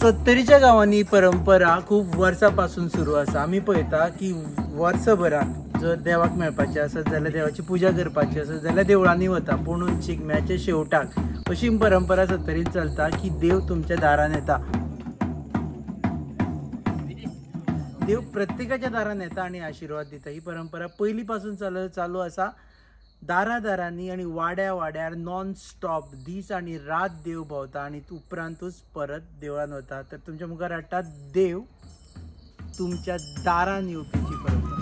70च्या गावांनी ही परंपरा खूप वर्सापासून सुरू आसा. आमी पळयता की वर्सभराक जर देवाक मेळपाचें आसत जाल्यार देवाची पुजा करपाची आसत जाल्यार देवळांनी वता. पूण शिगम्याच्या शेवटाक अशी परंपरा 70रीत चलता की देव तुमच्या दारान येता. देव प्रत्येकाच्या दारान येता आणि आशीर्वाद दिता. ही परंपरा पयलीं पासून चालू आसा. दारांनी आणि वाड्या वाड्यार नॉन स्टॉप दीस आणि रात देव भोंवता आणि उपरांतूच परत देवळान वता. तर तुमच्या मुखार हाडटा देव तुमच्या दारान येवपाची परंपरा.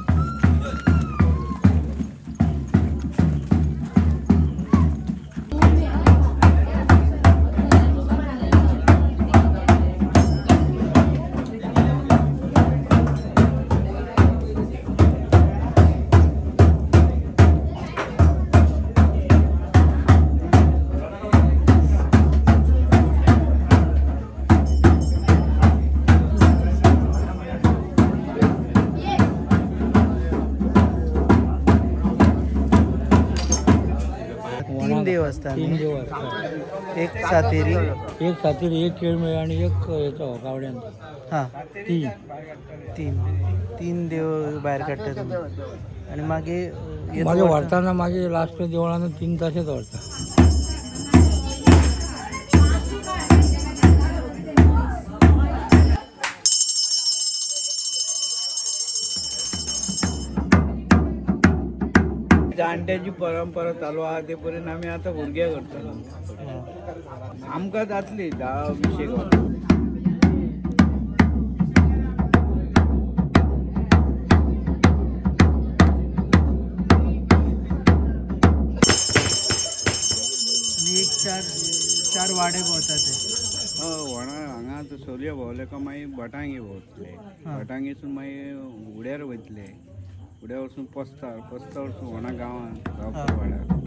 देव असतात. 3 देव असतात. एक सातेरी, एक केळमे आणि एक याचा गावड्यांचा. हां 3 तीन देव भायर काडटा तुम्ही. आणि मागे मागे व्हरताना मागे लास्ट देवळानं 3 तासच व्हरता. जाणट्याची परंपरा चालू आहा ते पर्यंत आम्ही आता भुरगे करतलो. आमकां जातली 10-20 वर्सां. एक चार वाडे भोंवतात ते. हांगा सोर्य भोंवले काय मागीर भटांगे भोंवतले. भटांगेसून मागीर उड्यार वयतले. उड्या वचून पोस्तार वचून व्हणा गांवांत गांवकार वाड्यार.